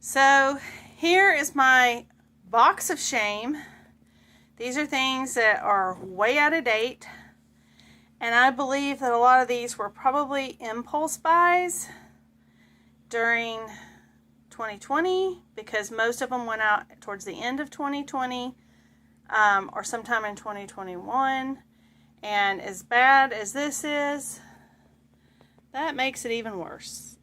So here is my box of shame. These are things that are way out of date, and I believe that a lot of these were probably impulse buys during 2020 because most of them went out towards the end of 2020 or sometime in 2021. And as bad as this is, that makes it even worse.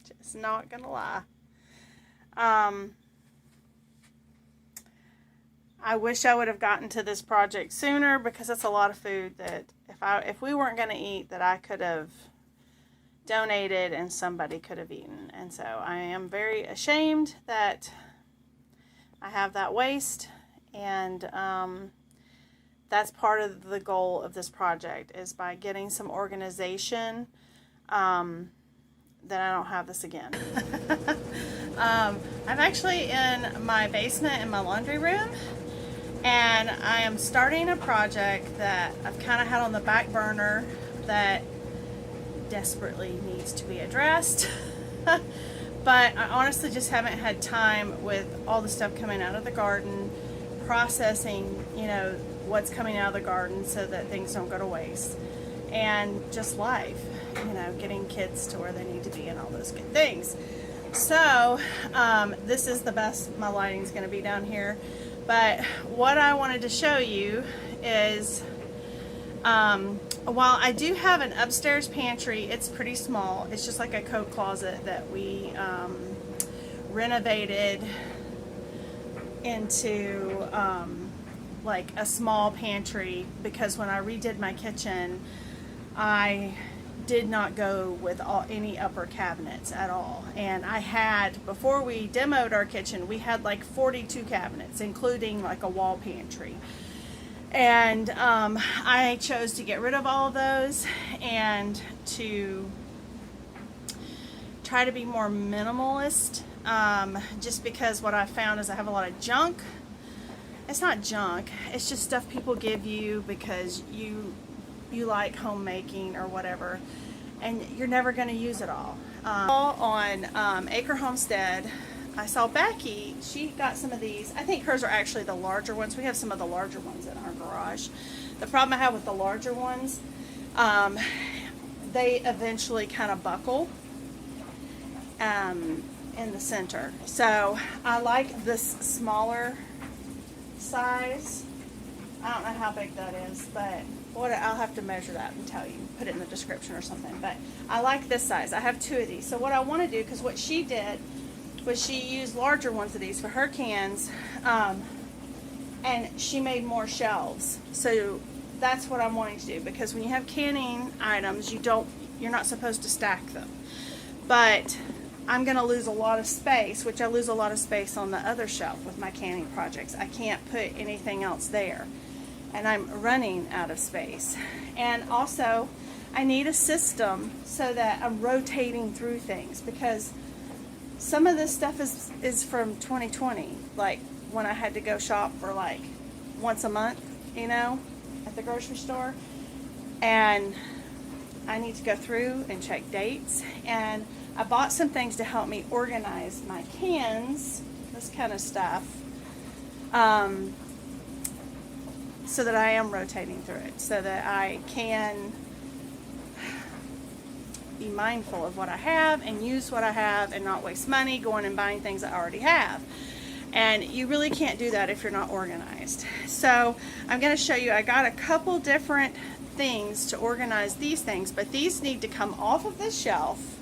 Just not gonna lie. I wish I would have gotten to this project sooner because that's a lot of food that if we weren't going to eat, that I could have donated and somebody could have eaten. And so I am very ashamed that I have that waste, and that's part of the goal of this project, is by getting some organization that I don't have this again. I'm actually in my basement in my laundry room, and I am starting a project that I've kind of had on the back burner that desperately needs to be addressed. But I honestly just haven't had time with all the stuff coming out of the garden, processing, you know, what's coming out of the garden so that things don't go to waste, and just life, you know, getting kids to where they need to be and all those good things. So this is the best my lighting's going to be down here. But what I wanted to show you is, while I do have an upstairs pantry, it's pretty small. It's just like a coat closet that we renovated into like a small pantry, because when I redid my kitchen, I did not go with any upper cabinets at all. And I had, before we demoed our kitchen, we had like 42 cabinets, including like a wall pantry. And I chose to get rid of all of those and to try to be more minimalist, just because what I found is I have a lot of junk. It's not junk, it's just stuff people give you because you like homemaking or whatever, and you're never going to use it all. On Acre Homestead, I saw Becky, she got some of these. I think hers are actually the larger ones. We have some of the larger ones in our garage. The problem I have with the larger ones, they eventually kind of buckle in the center. So I like this smaller size. I don't know how big that is, but I'll have to measure that and tell you, put it in the description or something. But I like this size. I have 2 of these. So what I want to do, because what she did was she used larger ones of these for her cans, and she made more shelves. So that's what I'm wanting to do, because when you have canning items, you're not supposed to stack them. But I'm going to lose a lot of space, which I lose a lot of space on the other shelf with my canning projects. I can't put anything else there, and I'm running out of space. And also, I need a system so that I'm rotating through things, because some of this stuff is from 2020, like when I had to go shop for like once a month, you know, at the grocery store. And I need to go through and check dates. And I bought some things to help me organize my cans, this kind of stuff, so that I am rotating through it, so that I can be mindful of what I have and use what I have and not waste money going and buying things I already have. And you really can't do that if you're not organized. So I'm going to show you, I got a couple different things to organize these things, but these need to come off of this shelf.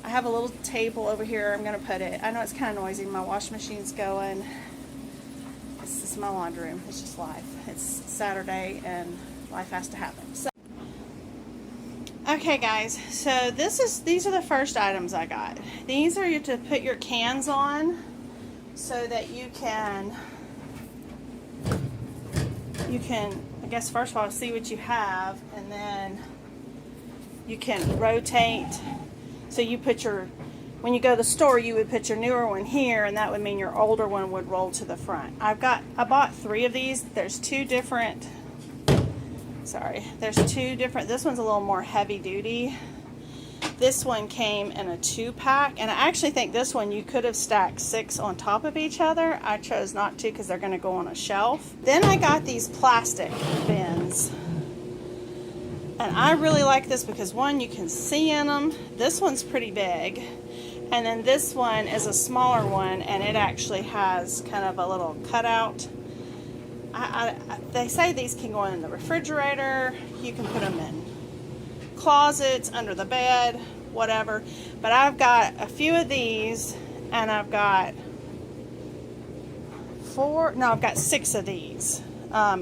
I have a little table over here. I'm going to put it. I know it's kind of noisy. My washing machine's going. This is my laundry room. It's just life. It's Saturday and life has to happen. So, okay guys, so these are the first items I got. These are to put your cans on so that you can, I guess first of all, see what you have, and then you can rotate. So you put when you go to the store, you would put your newer one here, and that would mean your older one would roll to the front. I bought 3 of these. There's 2 different, this one's a little more heavy duty, This one came in a 2-pack, and I actually think this one you could have stacked 6 on top of each other. I chose not to because they're going to go on a shelf. Then I got these plastic bins, and I really like this because one, you can see in them. This one's pretty big, and then this one is a smaller one, and it actually has kind of a little cutout. They say these can go in the refrigerator. You can put them in closets, under the bed, whatever. But I've got a few of these, and I've got 6 of these,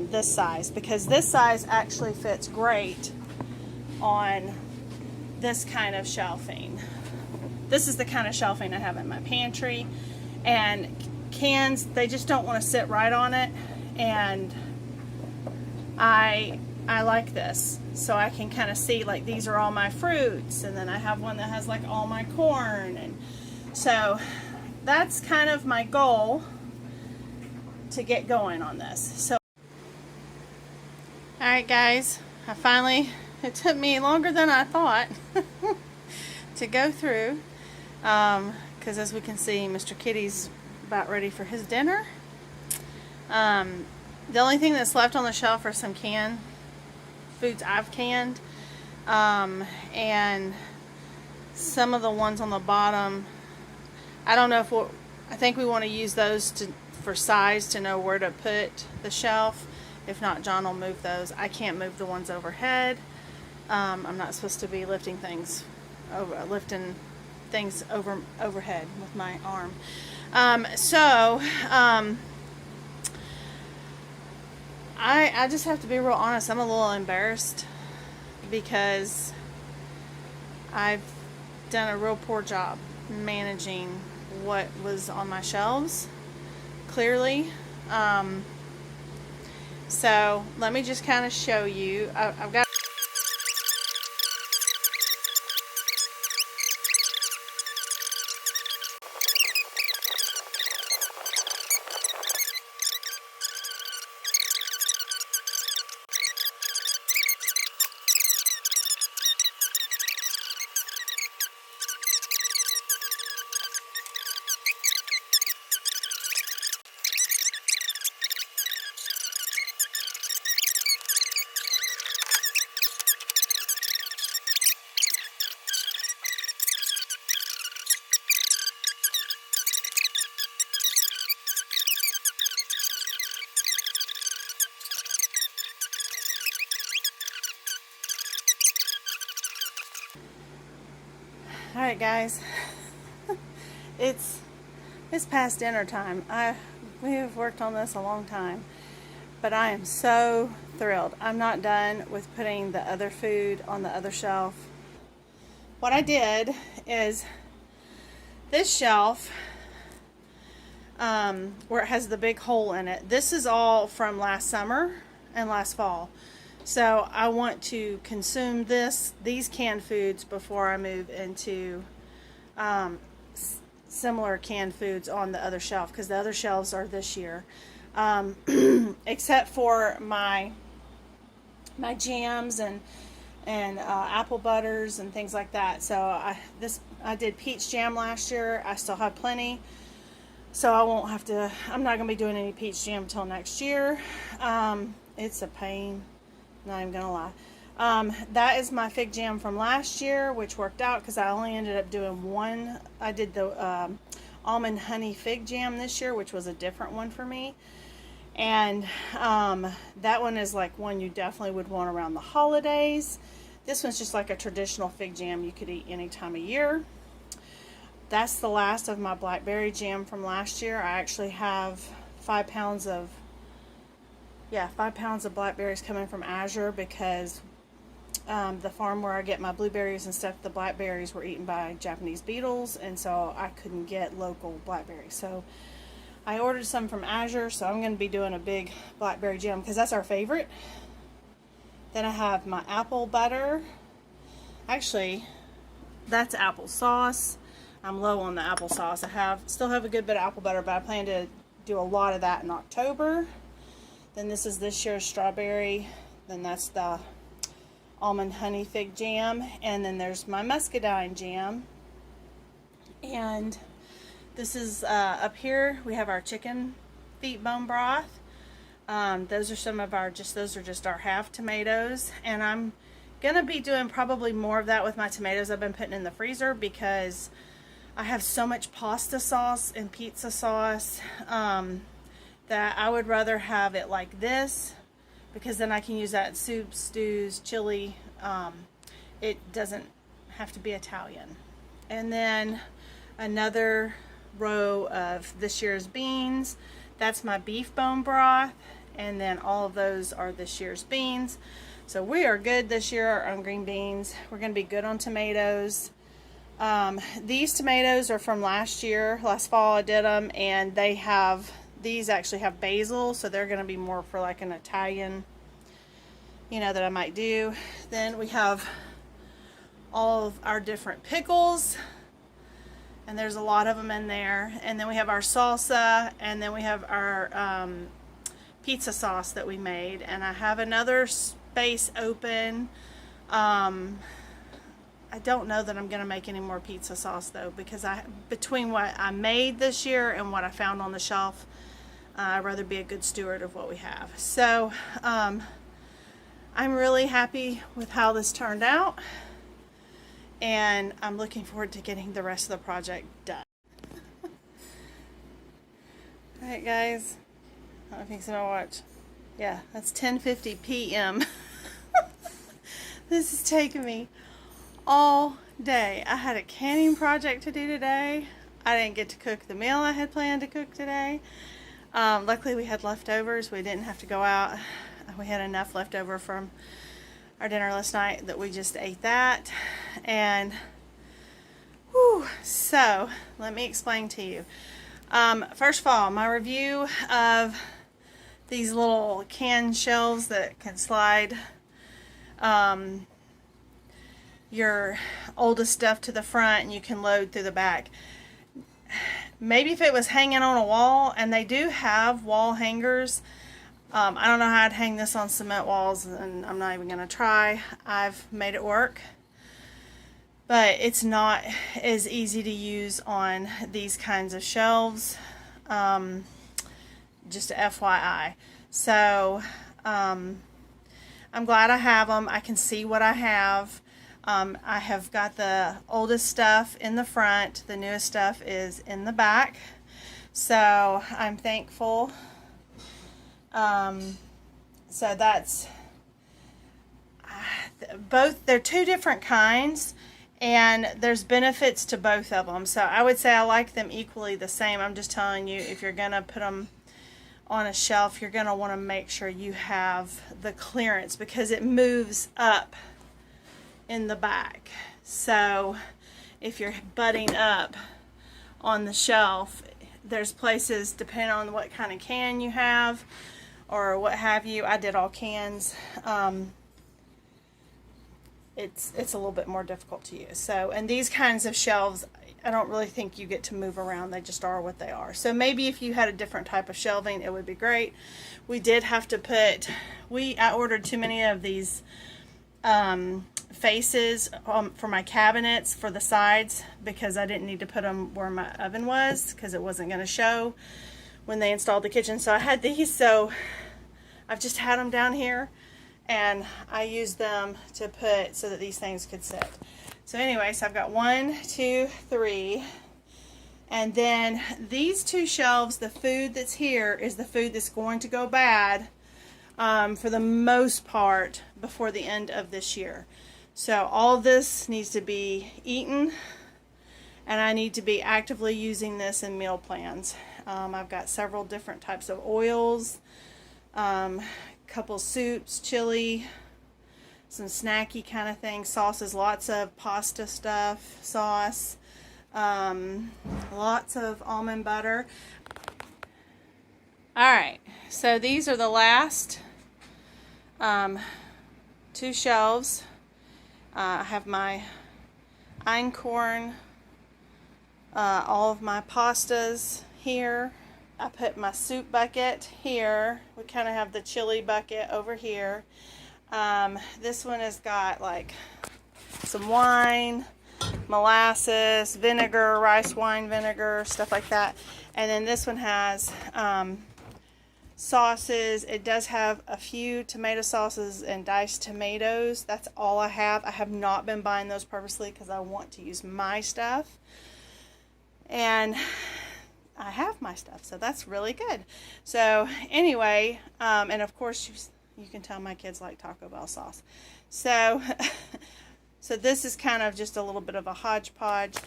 this size, because this size actually fits great on this kind of shelving. This is the kind of shelving I have in my pantry, and cans, they just don't want to sit right on it, and I like this, so I can kind of see, like, these are all my fruits, and then I have one that has like all my corn, and so that's kind of my goal to get going on this. So alright guys, it took me longer than I thought to go through, because as we can see, Mr. Kitty's about ready for his dinner. The only thing that's left on the shelf are some canned foods I've canned, and some of the ones on the bottom, I don't know if I think we want to use those for size to know where to put the shelf. If not, John will move those. I can't move the ones overhead. I'm not supposed to be lifting things overhead with my arm. I just have to be real honest. I'm a little embarrassed because I've done a real poor job managing what was on my shelves, clearly. So let me just kind of show you. I've got Alright guys, it's past dinner time. We have worked on this a long time, but I am so thrilled. I'm not done with putting the other food on the other shelf. What I did is this shelf, where it has the big hole in it, this is all from last summer and last fall. So I want to consume these canned foods before I move into similar canned foods on the other shelf, because the other shelves are this year, except for my jams and apple butters and things like that. So I did peach jam last year. I still have plenty, so I'm not going to be doing any peach jam until next year. It's a pain. Not even gonna lie. That is my fig jam from last year, which worked out because I only ended up doing one. I did the almond honey fig jam this year, which was a different one for me, and that one is like one you definitely would want around the holidays. This one's just like a traditional fig jam you could eat any time of year. That's the last of my blackberry jam from last year. I actually have 5 pounds of blackberries coming from Azure, because the farm where I get my blueberries and stuff, the blackberries were eaten by Japanese beetles, and so I couldn't get local blackberries. So I ordered some from Azure, so I'm going to be doing a big blackberry jam because that's our favorite. Then I have my apple butter. Actually, that's applesauce. I'm low on the applesauce. I still have a good bit of apple butter, but I plan to do a lot of that in October. Then this is this year's strawberry. Then that's the almond honey fig jam, and then there's my muscadine jam. And this is up here we have our chicken feet bone broth. Those are some of our those are just our half tomatoes, and I'm gonna be doing probably more of that with my tomatoes I've been putting in the freezer, because I have so much pasta sauce and pizza sauce that I would rather have it like this, because then I can use that in soups, stews, chili. It doesn't have to be Italian. And then another row of this year's beans. That's my beef bone broth, and then all of those are this year's beans. So we are good this year on green beans. We're going to be good on tomatoes. These tomatoes are from last year. Last fall I did them, and these actually have basil, so they're going to be more for like an Italian, that I might do. Then we have all of our different pickles, and there's a lot of them in there. And then we have our salsa, and then we have our pizza sauce that we made. And I have another space open. I don't know that I'm going to make any more pizza sauce though, because between what I made this year and what I found on the shelf, I'd rather be a good steward of what we have. So I'm really happy with how this turned out, and I'm looking forward to getting the rest of the project done. Alright guys, I'm fixing my watch. Yeah, that's 10:50 p.m. This is taking me all day. I had a canning project to do today. I didn't get to cook the meal I had planned to cook today. Luckily we had leftovers. We didn't have to go out. We had enough left over from our dinner last night that we just ate that. And whew, so let me explain to you. First of all, my review of these little can shelves that can slide your oldest stuff to the front and you can load through the back. Maybe if it was hanging on a wall, and they do have wall hangers. I don't know how I'd hang this on cement walls, and I'm not even going to try. I've made it work, but it's not as easy to use on these kinds of shelves. Just a FYI. So I'm glad I have them. I can see what I have. I have got the oldest stuff in the front. The newest stuff is in the back. So I'm thankful. So that's both. They're two different kinds, and there's benefits to both of them. So I would say I like them equally the same. I'm just telling you, if you're gonna put them on a shelf, you're gonna want to make sure you have the clearance, because it moves up in the back. So if you're butting up on the shelf, there's places, depending on what kind of can you have or what have you. I did all cans. It's a little bit more difficult to use. So, and these kinds of shelves, I don't really think you get to move around. They just are what they are. So maybe if you had a different type of shelving, it would be great. We did have to put, I ordered too many of these faces for my cabinets for the sides, because I didn't need to put them where my oven was, because it wasn't going to show when they installed the kitchen. So I had these, so I've just had them down here, and I used them to put so that these things could sit. So anyway, so I've got 1, 2, 3, and then these two shelves, the food that's here is the food that's going to go bad for the most part before the end of this year. So all this needs to be eaten, and I need to be actively using this in meal plans. I've got several different types of oils, couple soups, chili, some snacky kind of things, sauces, lots of pasta stuff, sauce, lots of almond butter. Alright, so these are the last two shelves. I have my einkorn, all of my pastas here. I put my soup bucket here. We kind of have the chili bucket over here. This one has got like some wine, molasses, vinegar, rice wine vinegar, stuff like that. And then this one has sauces. It does have a few tomato sauces and diced tomatoes. That's all I have. I have not been buying those purposely because I want to use my stuff. And I have my stuff, so that's really good. So anyway, and of course you can tell my kids like Taco Bell sauce. So so this is kind of just a little bit of a hodgepodge.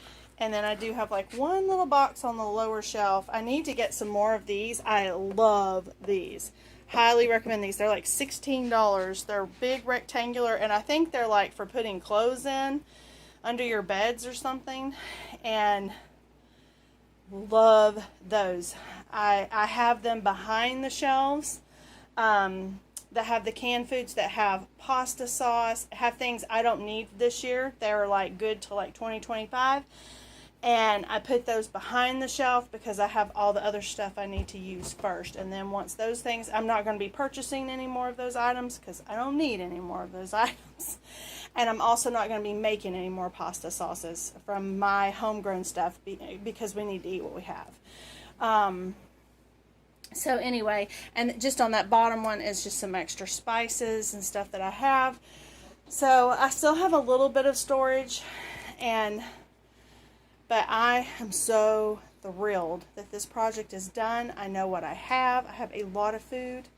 And then I do have like one little box on the lower shelf. I need to get some more of these. I love these. Highly recommend these. They're like $16. They're big, rectangular, and I think they're like for putting clothes in under your beds or something. And love those. I have them behind the shelves that have the canned foods, that have pasta sauce, have things I don't need this year. They're like good till like 2025. And I put those behind the shelf because I have all the other stuff I need to use first. And then once those things, I'm not going to be purchasing any more of those items because I don't need any more of those items. And I'm also not going to be making any more pasta sauces from my homegrown stuff because we need to eat what we have. So anyway, and just on that bottom one is just some extra spices and stuff that I have. So I still have a little bit of storage, but I am so thrilled that this project is done. I know what I have. I have a lot of food,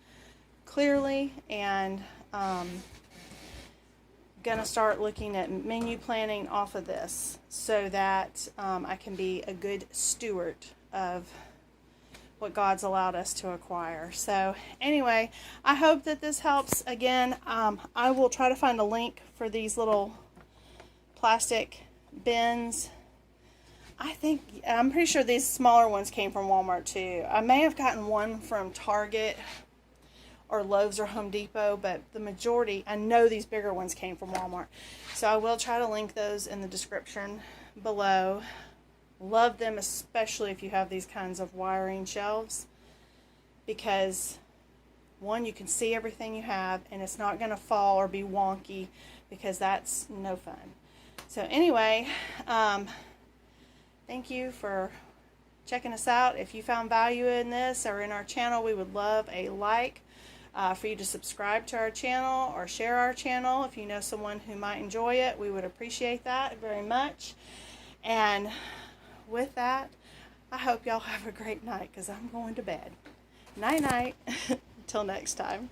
clearly, and gonna start looking at menu planning off of this so that I can be a good steward of what God's allowed us to acquire. So anyway, I hope that this helps. Again, I will try to find a link for these little plastic bins. I'm pretty sure these smaller ones came from Walmart too. I may have gotten one from Target or Lowe's or Home Depot, but the majority, I know these bigger ones came from Walmart. So I will try to link those in the description below. Love them, especially if you have these kinds of wiring shelves, because one, you can see everything you have and it's not going to fall or be wonky, because that's no fun. So anyway, thank you for checking us out. If you found value in this or in our channel, we would love a like, for you to subscribe to our channel or share our channel. If you know someone who might enjoy it, we would appreciate that very much. And with that, I hope y'all have a great night, because I'm going to bed. Night night. Until next time.